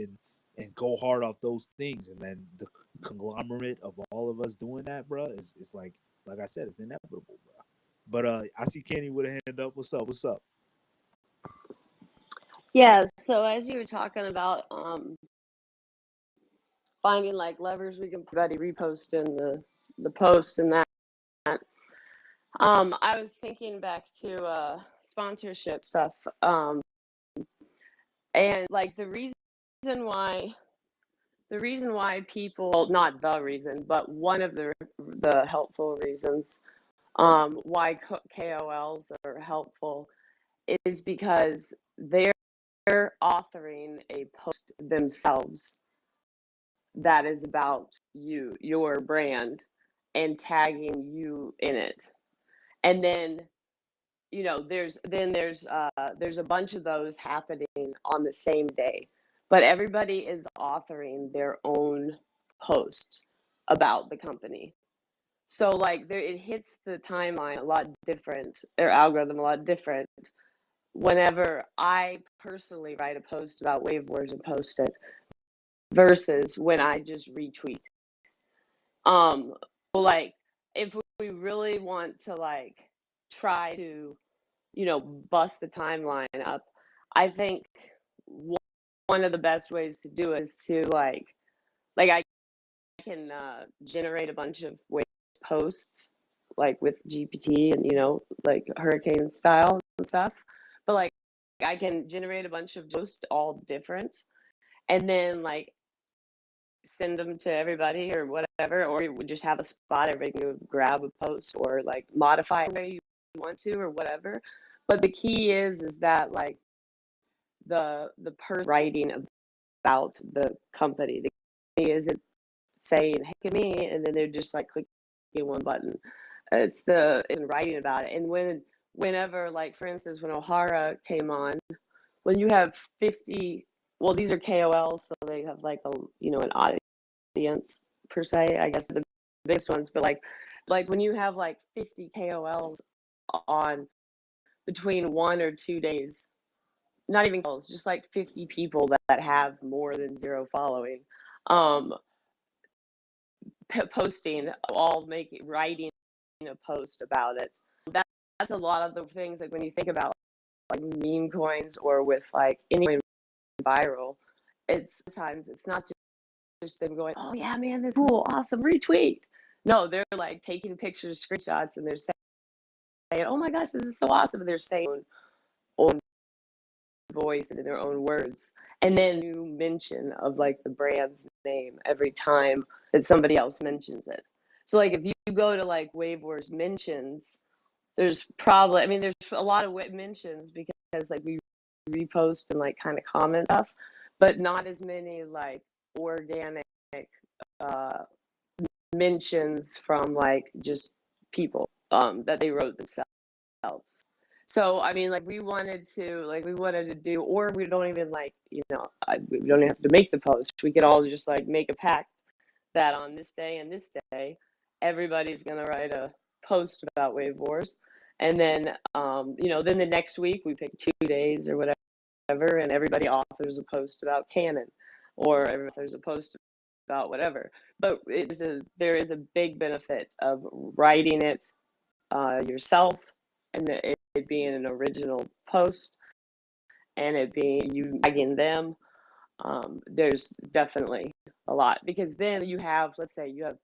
and go hard off those things, and then the conglomerate of all of us doing that, bro, it's like I said, it's inevitable, bro. But I see Kenny with a hand up. What's up? What's up? Yeah, so as you were talking about finding like levers we can everybody repost in the post and that, I was thinking back to sponsorship stuff, and like the reason why people, well, not the reason, but one of the helpful reasons why KOLs are helpful is because they're authoring a post themselves that is about you, your brand, and tagging you in it. And then there's a bunch of those happening on the same day, but everybody is authoring their own post about the company. So like it hits the timeline a lot different, their algorithm a lot different whenever I personally write a post about WaveWarZ and post it versus when I just retweet. Like if we really want to like try to, bust the timeline up, I think one of the best ways to do it is to like I can generate a bunch of posts like with GPT and like hurricane style and stuff, but like I can generate a bunch of posts all different and then like send them to everybody or whatever, or you would just have a spot everybody can grab a post or like modify it the way you want to or whatever. But the key is that like the person writing about the company, the key is it saying hey to me, and then they're just like clicking one button. It's writing about it. And whenever like for instance when O'Hara came on, when you have 50, well these are KOLs, so they have like an audience per se, I guess the biggest ones, but like when you have like 50 KOLs on between 1 or 2 days, not even calls, just like 50 people that have more than 0 following, posting, all writing a post about it. That's a lot of the things like when you think about like meme coins or with like any viral, sometimes it's not just them going, oh yeah man, that's cool, awesome, retweet. No, they're like taking pictures, screenshots, and they're saying, oh my gosh, this is so awesome, and they're saying own voice and in their own words, and then you mention of like the brand's name every time that somebody else mentions it. So like if you go to like WaveWarZ mentions, there's a lot of mentions because like we repost and like kind of comment stuff, but not as many like organic mentions from like just people that they wrote themselves. So I mean, like we wanted to do, or we don't even like, we don't have to make the post. We could all just like make a pact that on this day and this day, everybody's gonna write a post about WaveWarZ, and then then the next week we pick 2 days or whatever, and everybody authors a post about Canon, or everybody authors a post about whatever. But there is a big benefit of writing it yourself, and it being an original post, and it being you tagging them. There's definitely a lot, because then you have, let's say you have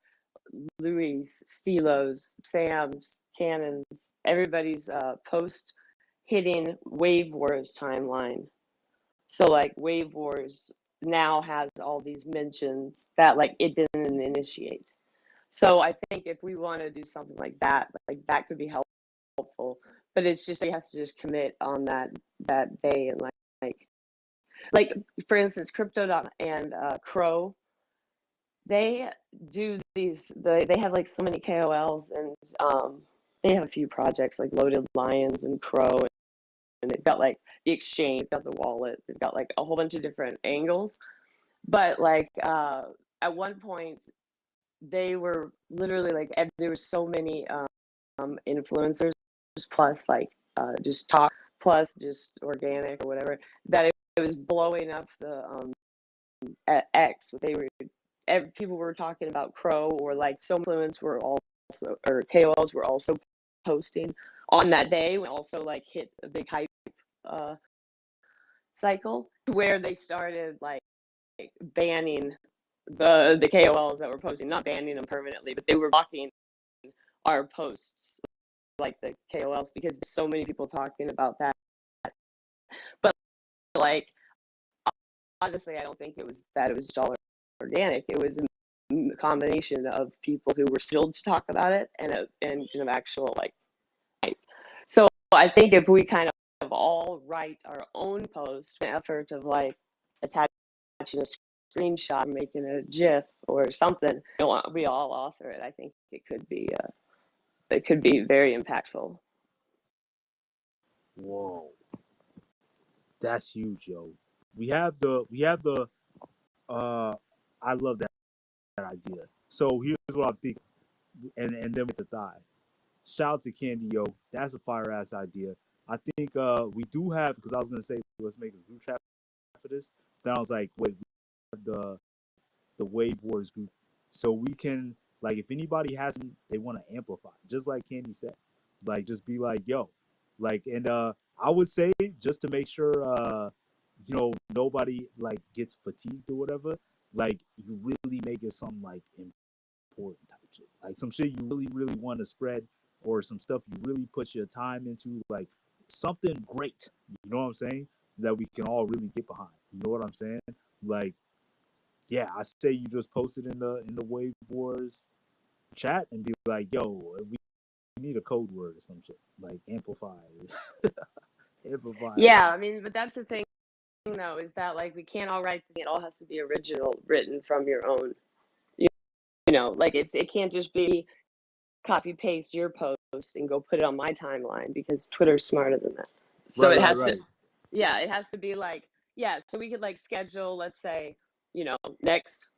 Louis, Stilos, Sam's, Cannons, everybody's post hitting WaveWarZ timeline. So like WaveWarZ now has all these mentions that like it didn't initiate. So I think if we want to do something like that could be helpful helpful. But it's just he has to just commit on that day, and like for instance, Crypto and Crow, they do they have like so many KOLs, and they have a few projects like Loaded Lions and Crow, and they've got like the exchange, they've got the wallet, they've got like a whole bunch of different angles. But like at one point they were literally like there were so many influencers plus like just talk plus just organic or whatever, that it was blowing up the at X. What they were, people were talking about Crow, or like so influencers were also, or KOLs were also posting on that day, when also like hit a big hype cycle, where they started like banning the KOLs that were posting, not banning them permanently, but they were blocking our posts, like the KOLs, because so many people talking about that. But like honestly, I don't think it was that it was just all organic. It was a combination of people who were skilled to talk about it, and kind of actual like hype. So I think if we kind of all write our own post, an effort of like attaching a screenshot, making a GIF or something, we all author it, I think it could be very impactful. Whoa, that's huge, yo. We have the I love that idea. So here's what I'm thinking, and then with the thigh. Shout out to Candy, yo. That's a fire ass idea. I think we do have, because I was gonna say let's make a group chat for this. Then I was like, wait, we have the WaveWarZ group, so we can, like, if anybody has something they want to amplify, just like Candy said, like just be like, yo, like, and I would say, just to make sure nobody like gets fatigued or whatever, like you really make it something like important type shit, like some shit you really want to spread, or some stuff you really put your time into, like something great, you know what I'm saying, that we can all really get behind, you know what I'm saying? Like, yeah, I say you just post it in the WaveWarZ chat and be like, yo, we need a code word or some shit, like amplify. Amplify. Yeah, I mean, but that's the thing though, is that like we can't all write, it all has to be original, written from your own, you know, like it can't just be copy paste your post and go put it on my timeline, because Twitter's smarter than that. So Right, it has right. to, yeah, it has to be like, yeah, so we could like schedule, let's say, next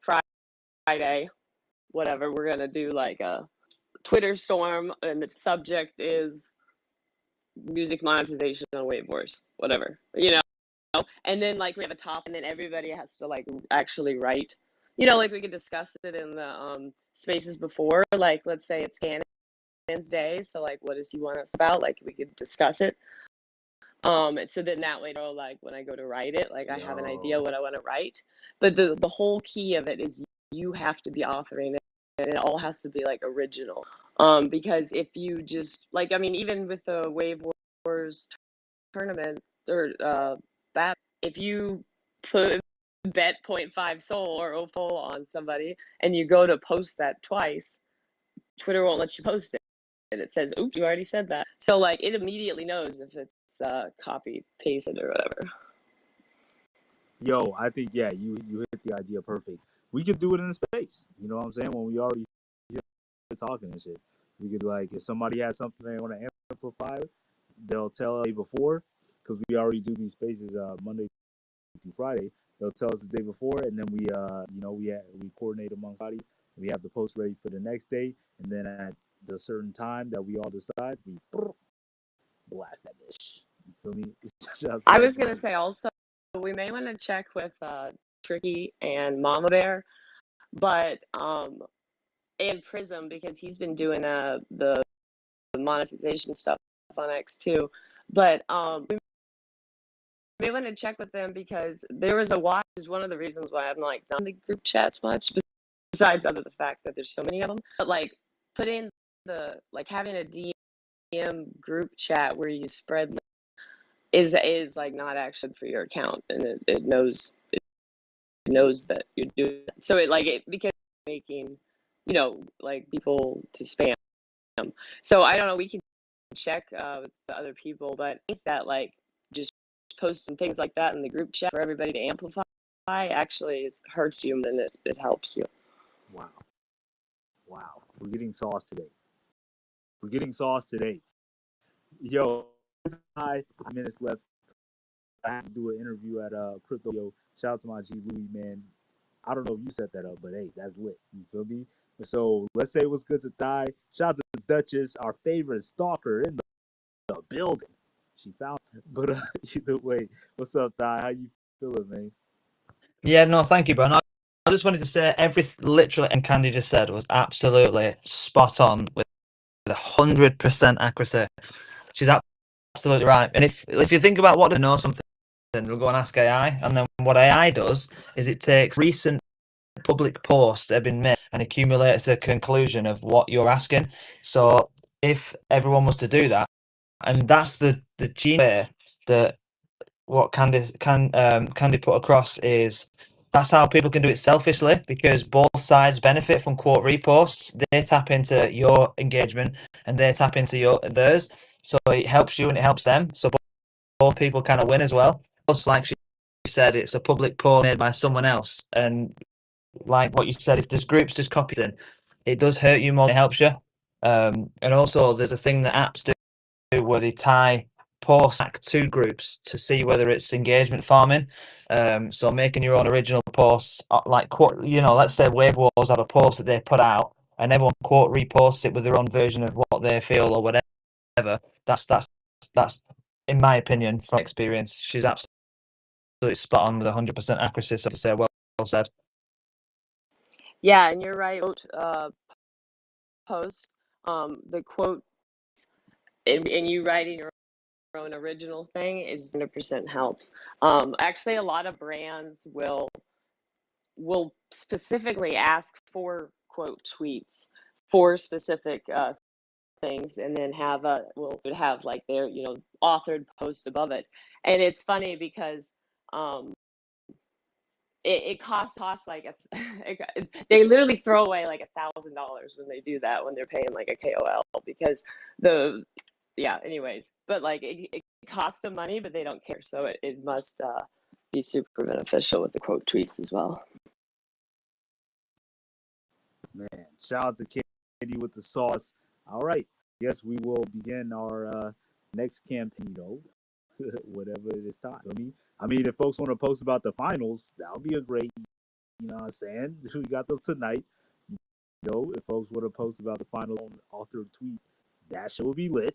Friday, whatever, we're gonna do like a Twitter storm, and the subject is music monetization on WaveWarZ, whatever, and then like we have a top, and then everybody has to like actually write, like we could discuss it in the spaces before, like let's say it's Cannon's day, so like what does he want us about, like we could discuss it, and so then that way, like when I go to write it, like I have an idea what I want to write, but the whole key of it is you have to be authoring it, and it all has to be like original, because if you just like, I mean, even with the WaveWarZ tournament, or that, if you bet 0.5 soul or OFOL on somebody and you go to post that twice, Twitter won't let you post it. And it says, oops, you already said that. So like it immediately knows if it's copy pasted or whatever. Yo, I think, yeah, you hit the idea perfect. We could do it in a space. You know what I'm saying? When we already talking and shit, we could, like, if somebody has something they want to amplify, they'll tell us before, because we already do these spaces Monday through Friday. They'll tell us the day before, and then we we coordinate amongst body. We have the post ready for the next day, and then at the certain time that we all decide, we blast that bitch. You feel me? I was gonna say also, we may want to check with Tricky and Mama Bear, but and Prism, because he's been doing the monetization stuff on X too. But we may want to check with them, because there was a while, is one of the reasons why I'm like not in the group chats much, besides other the fact that there's so many of them. But like put in the, like having a DM group chat where you spread is like not actually for your account, and it knows that you're doing that. So it because making like people to spam. So I don't know, we can check with the other people, but I think that like just posting things like that in the group chat for everybody to amplify actually hurts you than it helps you. Wow. We're getting sauce today. Yo, hi. 5 minutes left. I have to do an interview at Crypto. Yo, shout out to my G Louis, man. I don't know if you set that up, but hey, that's lit. You feel me? So let's say what's good to Thai. Shout out to the Duchess, our favorite stalker in the building. She found it. But either way, what's up, Thai? How you feeling, man? Yeah, no, thank you, bro. No, I just wanted to say literally, and Candy just said was absolutely spot on with 100% accuracy. She's absolutely right. And if you think about what to know something, they'll go and ask AI, and then what AI does is it takes recent public posts that have been made and accumulates a conclusion of what you're asking. So if everyone was to do that, and that's the genius that what Candy put across is that's how people can do it selfishly, because both sides benefit from quote reposts. They tap into your engagement and they tap into theirs. So it helps you and it helps them. So both people kind of win as well. Plus, like she said, it's a public post made by someone else. And like what you said, if there's groups just copied in, it does hurt you more than it helps you. And also there's a thing that apps do where they tie posts back to groups to see whether it's engagement farming. So making your own original posts, like let's say WaveWarZ have a post that they put out, and everyone quote reposts it with their own version of what they feel or whatever. That's in my opinion, from experience, she's absolutely spot on with 100% accuracy. So to say, well said. Yeah, and you're right. Post the quote, and you writing your own original thing is 100% helps. Actually, a lot of brands will specifically ask for quote tweets for specific things, and then will have like their authored post above it. And it's funny because it costs like they literally throw away like $1,000 when they do that, when they're paying like a KOL, because anyways, but like it costs them money, but they don't care, so it must be super beneficial with the quote tweets as well. Man, shout out to Candy with the sauce. All right, yes, we will begin our next campaign, whatever it is time. I mean, if folks want to post about the finals, that'll be a great, you know what I'm saying? We got those tonight. If folks want to post about the final on author tweet, that shit will be lit.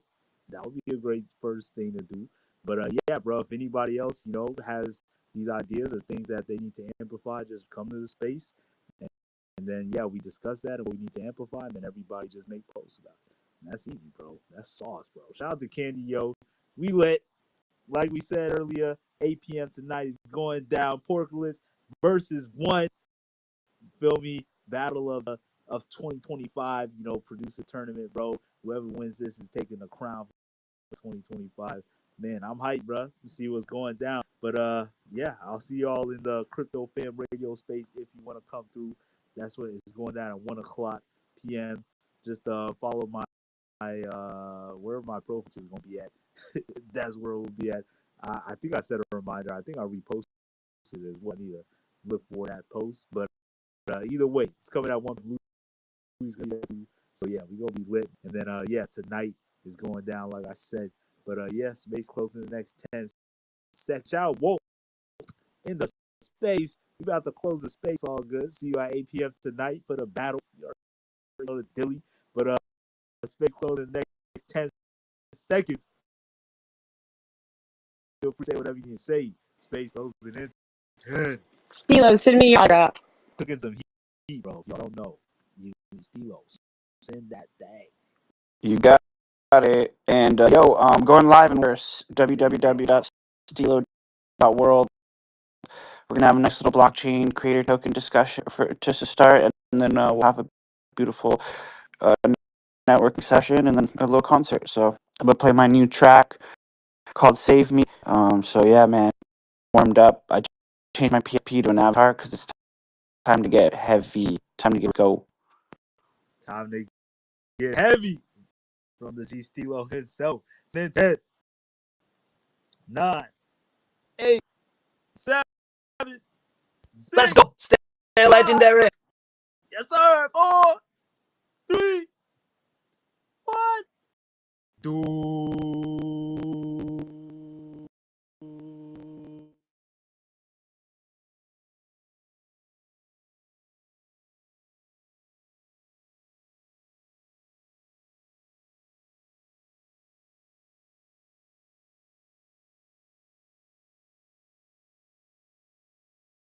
That would be a great first thing to do. But yeah, bro, if anybody else, has these ideas or things that they need to amplify, just come to the space. And then, yeah, we discuss that and what we need to amplify, and then everybody just make posts about it. And that's easy, bro. That's sauce, bro. Shout out to Candy, yo. We lit. Like we said earlier, 8 p.m. tonight is going down. Porklets versus one. Feel me? Battle of 2025, producer tournament, bro. Whoever wins this is taking the crown for 2025. Man, I'm hyped, bro. To see what's going down. But yeah, I'll see y'all in the Crypto Fam Radio space if you want to come through. That's what it's going down at 1:00 p.m. Just follow my where my profile is going to be at. That's where it will be at. I think I set a reminder. I think I reposted it as well. I need to look for that post. But either way, it's coming out 1. So yeah, we're gonna be lit. And then yeah, tonight is going down like I said. But yeah, space closing in the next 10 seconds. Shout Walt in the space. We about to close the space. All good. See you at 8 p.m. tonight for the battle. You already know the dilly. But space closing in the next 10 seconds. Feel free to say whatever you can say. Space closing in 10. Stilo, send me your autograph. Cooking some heat, bro. If y'all don't know, you Stilo, send that thing. You got it. And going live in www.stilo.world. We're gonna have a nice little blockchain creator token discussion for just to start, and then we'll have a beautiful networking session and then a little concert. So I'm gonna play my new track called "Save Me." So yeah, man, warmed up. I changed my PFP to an avatar because it's time to get heavy. Time to go. Time to get heavy. from the G Stilo himself. 10, 9, 8, 7, Let's 6, go. Stay 5. legendary. Yes, sir. 4, 3, 1. Do.